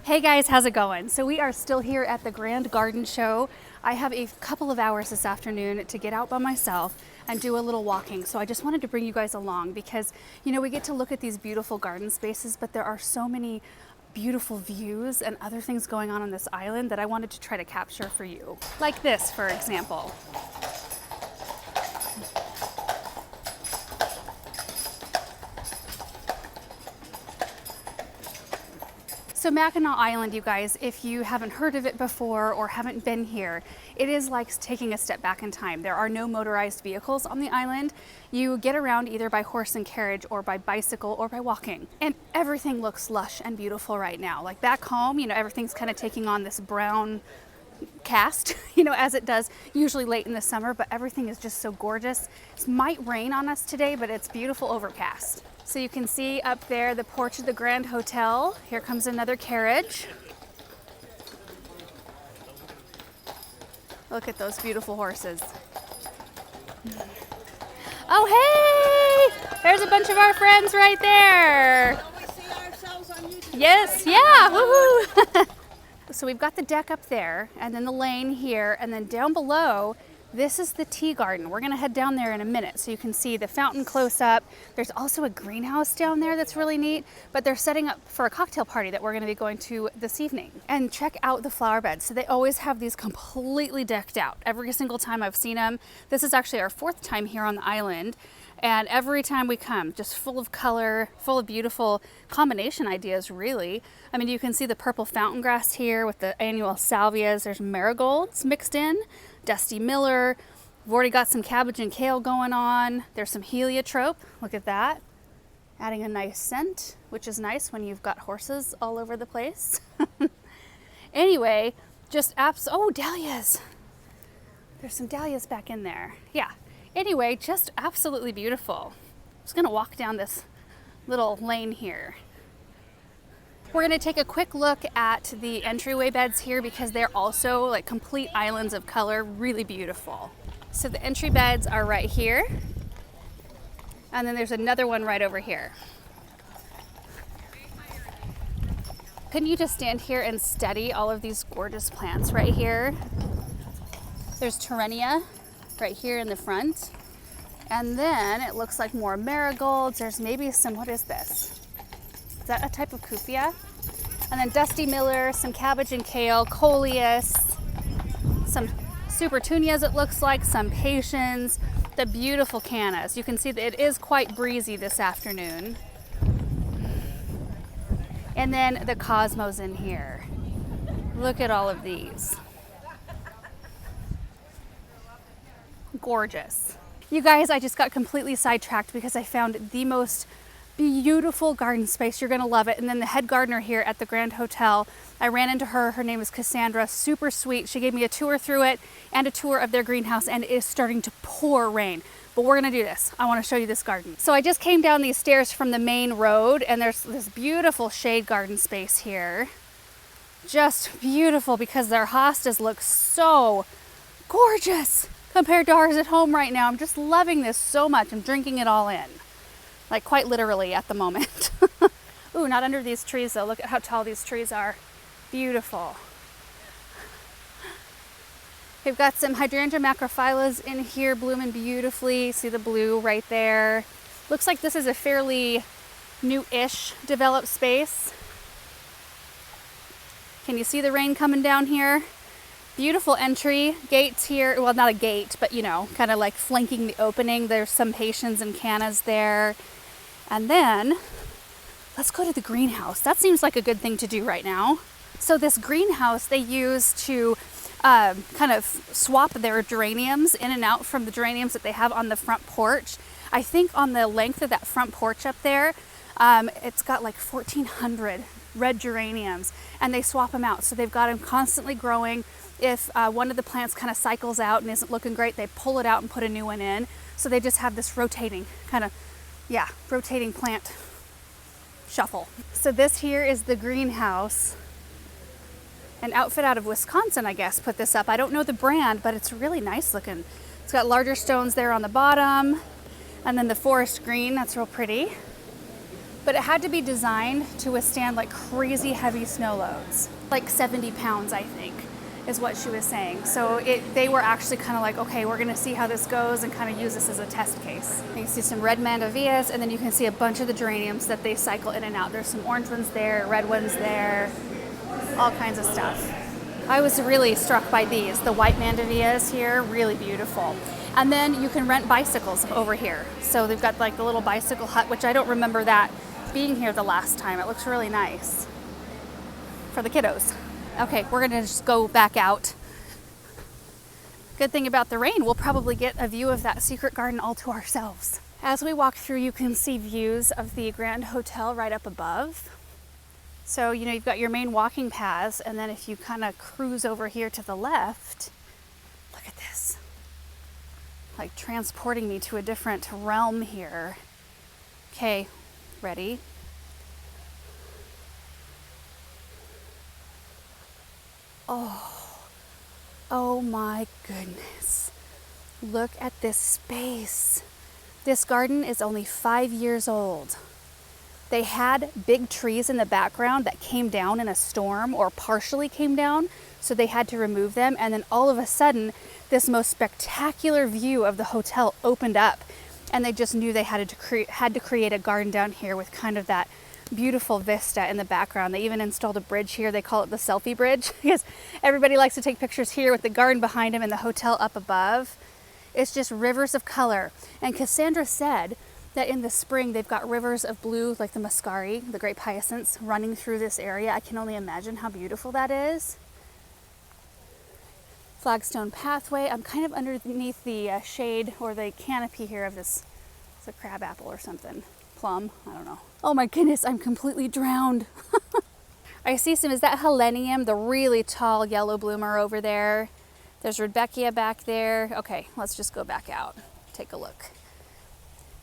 Hey guys, how's it going? So we are still here at the Grand Garden Show. I have a couple of hours this afternoon to get out by myself and do a little walking. So I just wanted to bring you guys along because, you know, we get to look at these beautiful garden spaces, but there are so many beautiful views and other things going on this island that I wanted to try to capture for you. Like this, for example. So Mackinac Island, you guys, if you haven't heard of it before or haven't been here, it is like taking a step back in time. There are no motorized vehicles on the island. You get around either by horse and carriage or by bicycle or by walking. And everything looks lush and beautiful right now. Like back home, you know, everything's kind of taking on this brown cast, you know, as it does usually late in the summer, but everything is just so gorgeous. It might rain on us today, but it's beautiful overcast. So you can see up there the porch of the Grand Hotel. Here comes another carriage. Look at those beautiful horses. Oh, hey! There's a bunch of our friends right there. We see ourselves on YouTube. Yes, yeah, woohoo! So we've got the deck up there, and then the lane here, and then down below, this is the tea garden. We're gonna head down there in a minute so you can see the fountain close up. There's also a greenhouse down there that's really neat, but they're setting up for a cocktail party that we're gonna be going to this evening. And check out the flower beds. So they always have these completely decked out. Every single time I've seen them. This is actually our 4th time here on the island. And every time we come, just full of color, full of beautiful combination ideas, really. I mean, you can see the purple fountain grass here with the annual salvias. There's marigolds mixed in, Dusty Miller. We've already got some cabbage and kale going on. There's some heliotrope, look at that. Adding a nice scent, which is nice when you've got horses all over the place. Anyway, just oh, dahlias. There's some dahlias back in there, yeah. Anyway, just absolutely beautiful. I'm just gonna walk down this little lane here. We're gonna take a quick look at the entryway beds here because they're also like complete islands of color, really beautiful. So the entry beds are right here. And then there's another one right over here. Couldn't you just stand here and study all of these gorgeous plants right here? There's Terenia right here in the front. And then it looks like more marigolds. There's maybe some, what is this? Is that a type of cufia? And then Dusty Miller, some cabbage and kale, coleus, some supertunias it looks like, some patience, the beautiful cannas. You can see that it is quite breezy this afternoon. And then the cosmos in here. Look at all of these. Gorgeous. You guys, I just got completely sidetracked because I found the most beautiful garden space. You're gonna love it. And then the head gardener here at the Grand Hotel, I ran into her. Her name is Cassandra, super sweet. She gave me a tour through it and a tour of their greenhouse, and it is starting to pour rain. But we're gonna do this. I wanna show you this garden. So I just came down these stairs from the main road, and there's this beautiful shade garden space here. Just beautiful because their hostas look so gorgeous compared to ours at home right now. I'm just loving this so much. I'm drinking it all in. Like quite literally at the moment. Ooh, not under these trees though. Look at how tall these trees are. Beautiful. We've got some hydrangea macrophyllus in here blooming beautifully. See the blue right there. Looks like this is a fairly new-ish developed space. Can you see the rain coming down here? Beautiful entry, gates here, well not a gate, but you know, kind of like flanking the opening. There's some patience and cannas there. And then, let's go to the greenhouse. That seems like a good thing to do right now. So this greenhouse they use to kind of swap their geraniums in and out from the geraniums that they have on the front porch. I think on the length of that front porch up there, it's got like 1,400 red geraniums, and they swap them out. So they've got them constantly growing. If one of the plants kind of cycles out and isn't looking great, they pull it out and put a new one in. So they just have this rotating kind of, yeah, rotating plant shuffle. So this here is the greenhouse. An outfit out of Wisconsin, I guess, put this up. I don't know the brand, but it's really nice looking. It's got larger stones there on the bottom, and then the forest green, that's real pretty. but it had to be designed to withstand like crazy heavy snow loads, like 70 pounds, I think, is what she was saying. So they were actually kind of like, okay, we're gonna see how this goes and kind of use this as a test case. You can see some red mandavillas, and then you can see a bunch of the geraniums that they cycle in and out. There's some orange ones there, red ones there, all kinds of stuff. I was really struck by these, the white mandavillas here, really beautiful. And then you can rent bicycles over here. So they've got like the little bicycle hut, which I don't remember that being here the last time. It looks really nice for the kiddos. Okay, we're gonna just go back out. Good thing about the rain, we'll probably get a view of that secret garden all to ourselves. As we walk through, you can see views of the Grand Hotel right up above. So, you know, you've got your main walking paths, and then if you kind of cruise over here to the left, look at this. Like transporting me to a different realm here. Okay, ready? Oh my goodness. Look at this space. This garden is only 5 years old. They had big trees in the background that came down in a storm or partially came down, so they had to remove them. And then all of a sudden, this most spectacular view of the hotel opened up, and they just knew they had to create a garden down here with kind of that beautiful vista in the background. They even installed a bridge here. They call it the selfie bridge because everybody likes to take pictures here with the garden behind them and the hotel up above. It's just rivers of color. And Cassandra said that in the spring they've got rivers of blue, like the muscari, the great hyacinths, running through this area. I can only imagine how beautiful that is. Flagstone pathway. I'm kind of underneath the shade or the canopy here of this. It's a crab apple or something. Plum, I don't know. Oh my goodness, I'm completely drowned. I see some, is that Helenium, the really tall yellow bloomer over there? There's Rudbeckia back there. Okay, let's just go back out, take a look.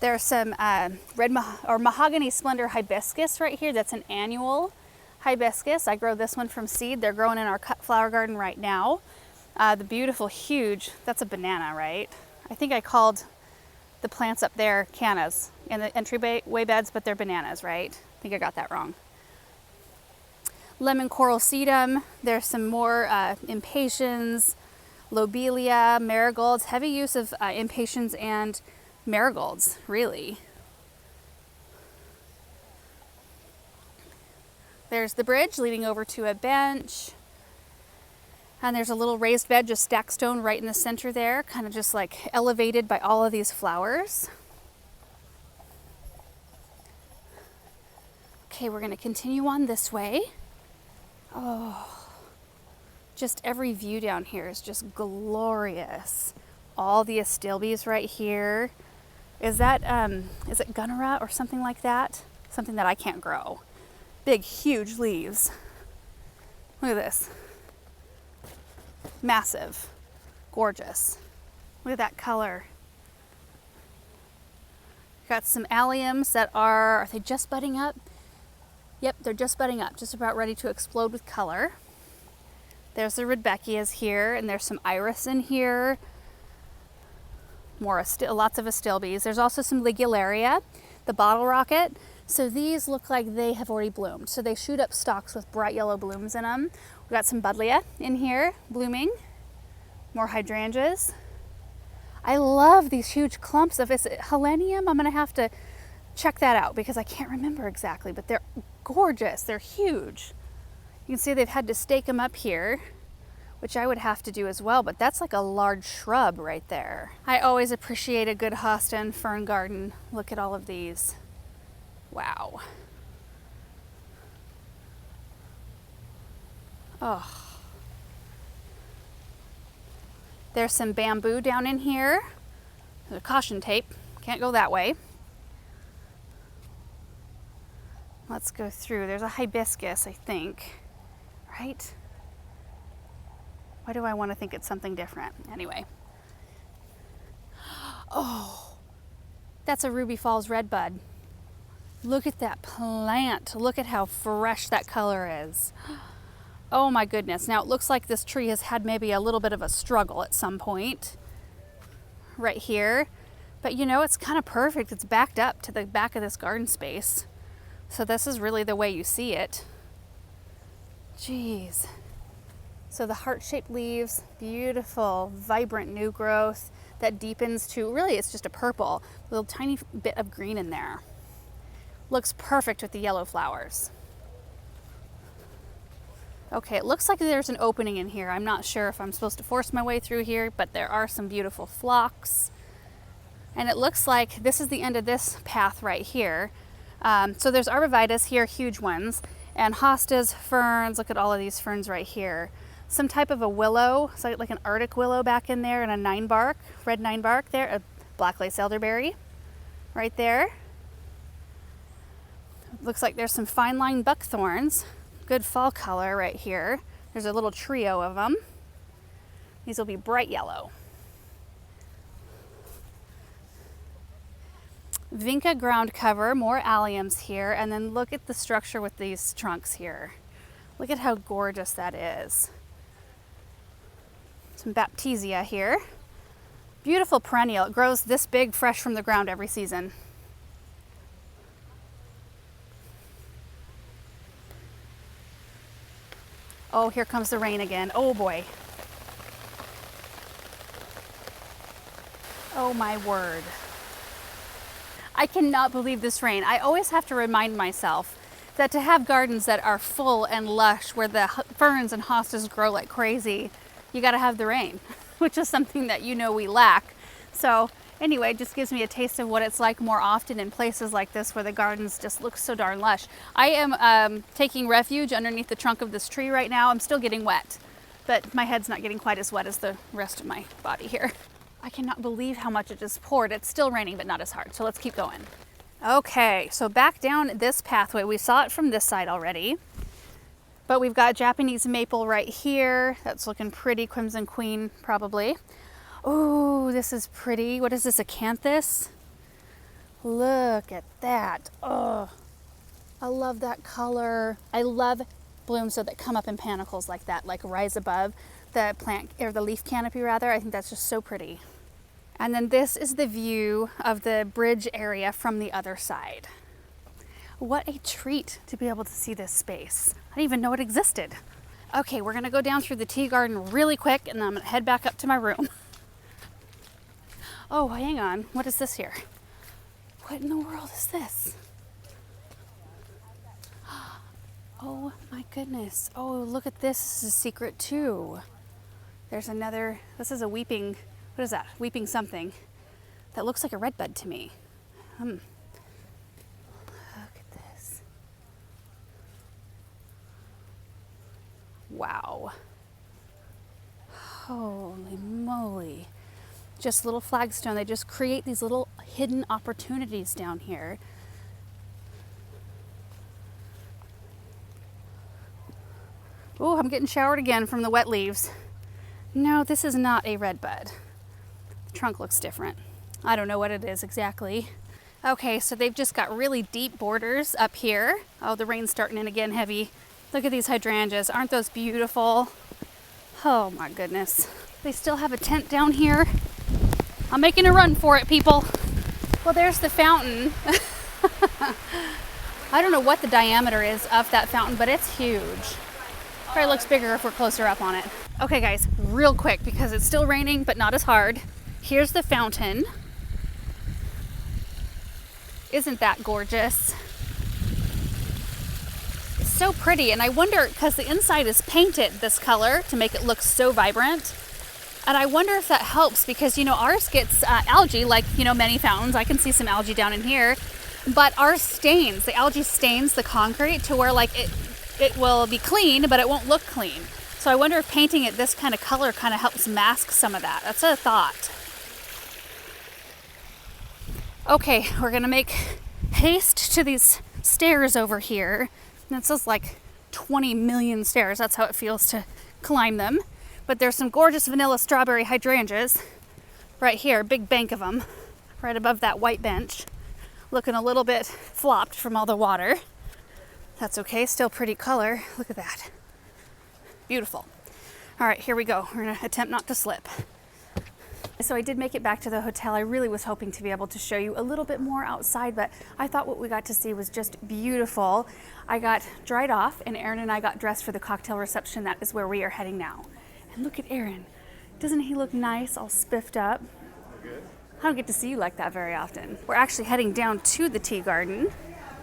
There's some mahogany splendor hibiscus right here. That's an annual hibiscus. I grow this one from seed. They're growing in our cut flower garden right now. The beautiful, huge, that's a banana, right? I think I called the plants up there cannas in the entryway beds, but they're bananas, right? I think I got that wrong. Lemon coral sedum. There's some more impatiens, lobelia, marigolds. Heavy use of impatiens and marigolds, really. There's the bridge leading over to a bench. And there's a little raised bed, just stacked stone right in the center there, kind of just like elevated by all of these flowers. Okay, we're gonna continue on this way. Oh, just every view down here is just glorious. All the astilbes right here. Is it gunnera or something like that? Something that I can't grow. Big, huge leaves. Look at this. Massive, gorgeous. Look at that color. Got some alliums that are they just budding up? Yep, they're just budding up, just about ready to explode with color. There's the Rudbeckias here, and there's some iris in here. Lots of astilbes. There's also some Ligularia, the bottle rocket. So these look like they have already bloomed. So they shoot up stalks with bright yellow blooms in them. We've got some Buddleia in here blooming. More hydrangeas. I love these huge clumps of, is it Helenium? I'm gonna have to check that out because I can't remember exactly, but they're gorgeous. They're huge. You can see they've had to stake them up here, which I would have to do as well, but that's like a large shrub right there. I always appreciate a good hosta and fern garden. Look at all of these. Wow. Oh. There's some bamboo down in here. There's a caution tape. Can't go that way. Let's go through. There's a hibiscus, I think. Right? Why do I want to think it's something different? Anyway. Oh, that's a Ruby Falls redbud. Look at that plant. Look at how fresh that color is. Oh my goodness. Now it looks like this tree has had maybe a little bit of a struggle at some point right here. But you know, it's kind of perfect. It's backed up to the back of this garden space, So this is really the way you see it. Jeez. So the heart-shaped leaves, beautiful, vibrant new growth that deepens to, really it's just a purple, little tiny bit of green in there. Looks perfect with the yellow flowers. Okay, it looks like there's an opening in here. I'm not sure if I'm supposed to force my way through here, but there are some beautiful phlox. And it looks like this is the end of this path right here. So there's arborvitaes here, huge ones, and hostas, ferns. Look at all of these ferns right here. Some type of a willow, so like an Arctic willow back in there, and a nine bark, red nine bark there, a black lace elderberry right there. Looks like there's some fine line buckthorns. Good fall color right here. There's a little trio of them. These will be bright yellow. Vinca ground cover, more alliums here, and then look at the structure with these trunks here. Look at how gorgeous that is. Some Baptisia here. Beautiful perennial. It grows this big fresh from the ground every season. Oh, here comes the rain again. Oh boy. Oh my word. I cannot believe this rain. I always have to remind myself that to have gardens that are full and lush, where the ferns and hostas grow like crazy, you gotta have the rain, which is something that you know we lack. So anyway, it just gives me a taste of what it's like more often in places like this where the gardens just look so darn lush. I am taking refuge underneath the trunk of this tree right now. I'm still getting wet, but my head's not getting quite as wet as the rest of my body here. I cannot believe how much it just poured. It's still raining, but not as hard. So let's keep going. Okay, so back down this pathway. We saw it from this side already, but we've got Japanese maple right here. That's looking pretty, Crimson Queen probably. Oh, this is pretty. What is this, acanthus? Look at that. Oh, I love that color. I love blooms that come up in panicles like that, like rise above the plant, or the leaf canopy rather. I think that's just so pretty. And then this is the view of the bridge area from the other side. What a treat to be able to see this space. I didn't even know it existed. Okay, we're gonna go down through the tea garden really quick, and then I'm gonna head back up to my room. Oh, hang on. What is this here? What in the world is this? Oh my goodness. Oh, look at this. This is a secret too. There's another, this is a weeping, what is that? Weeping something. That looks like a redbud to me. Look at this. Wow. Holy moly. Just little flagstone. They just create these little hidden opportunities down here. Oh, I'm getting showered again from the wet leaves. No, this is not a redbud. The trunk looks different. I don't know what it is exactly. Okay, so they've just got really deep borders up here. Oh, the rain's starting in again heavy. Look at these hydrangeas. Aren't those beautiful? Oh my goodness. They still have a tent down here. I'm making a run for it, people. Well, there's the fountain. I don't know what the diameter is of that fountain, but it's huge. Probably looks bigger if we're closer up on it. Okay guys, real quick, because it's still raining, but not as hard. Here's the fountain. Isn't that gorgeous? It's so pretty, and I wonder, because the inside is painted this color to make it look so vibrant. And I wonder if that helps, because, you know, ours gets algae, like, you know, many fountains. I can see some algae down in here, but ours stains. The algae stains the concrete to where, like, it will be clean, but it won't look clean. So I wonder if painting it this kind of color kind of helps mask some of that. That's a thought. Okay, we're gonna make haste to these stairs over here. And it says like 20 million stairs. That's how it feels to climb them. But there's some gorgeous vanilla strawberry hydrangeas right here, big bank of them, right above that white bench. Looking a little bit flopped from all the water. That's okay, still pretty color. Look at that. Beautiful. All right, here we go. We're gonna attempt not to slip. So I did make it back to the hotel. I really was hoping to be able to show you a little bit more outside, but I thought what we got to see was just beautiful. I got dried off and Aaron and I got dressed for the cocktail reception. That is where we are heading now. And look at Aaron. Doesn't he look nice, all spiffed up? Good. I don't get to see you like that very often. We're actually heading down to the tea garden.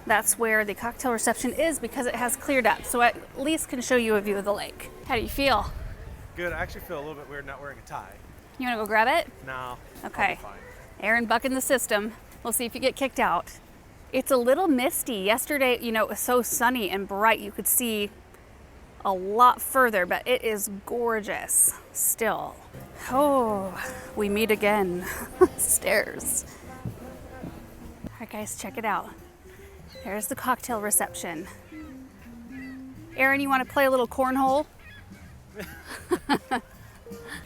That's where the cocktail reception is because it has cleared up. So I at least can show you a view of the lake. How do you feel? Good. I actually feel a little bit weird not wearing a tie. You wanna go grab it? No. Okay. I'll be fine. Aaron bucking the system. We'll see if you get kicked out. It's a little misty. Yesterday, you know, it was so sunny and bright. You could see a lot further, but it is gorgeous still. Oh, we meet again. Stairs. All right, guys, check it out. There's the cocktail reception. Aaron, you want to play a little cornhole?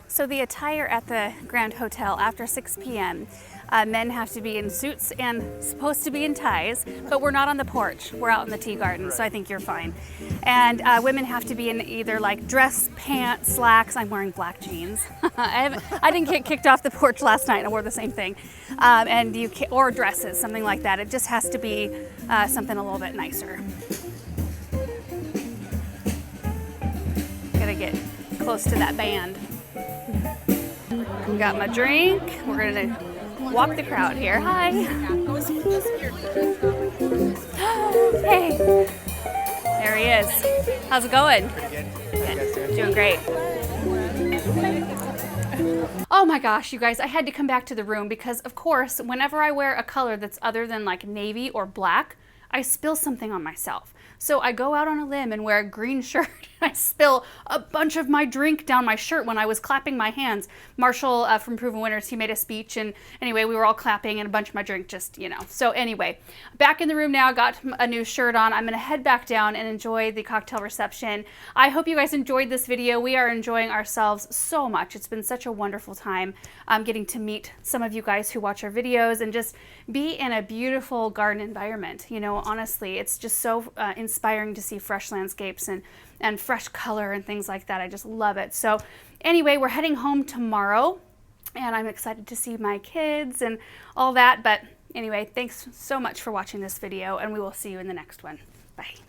So the attire at the Grand Hotel after 6 p.m. Men have to be in suits and supposed to be in ties, but we're not on the porch. We're out in the tea garden, so I think you're fine. And women have to be in either like dress, pants, slacks. I'm wearing black jeans. I didn't get kicked off the porch last night. I wore the same thing. Or dresses, something like that. It just has to be something a little bit nicer. Gotta get close to that band. Got my drink. We're gonna walk the crowd here. Hi. Hey. There he is. How's it going? Good. Doing great. Oh my gosh, you guys, I had to come back to the room because, of course, whenever I wear a color that's other than like navy or black, I spill something on myself. So I go out on a limb and wear a green shirt. I spill a bunch of my drink down my shirt when I was clapping my hands. Marshall from Proven Winners, he made a speech, and anyway, we were all clapping and a bunch of my drink just, you know. So anyway, back in the room now, got a new shirt on. I'm gonna head back down and enjoy the cocktail reception. I hope you guys enjoyed this video. We are enjoying ourselves so much. It's been such a wonderful time getting to meet some of you guys who watch our videos and just be in a beautiful garden environment. You know, honestly, it's just so inspiring to see fresh landscapes and fresh color and things like that. I just love it. So anyway, we're heading home tomorrow and I'm excited to see my kids and all that. But anyway, thanks so much for watching this video and we will see you in the next one. Bye.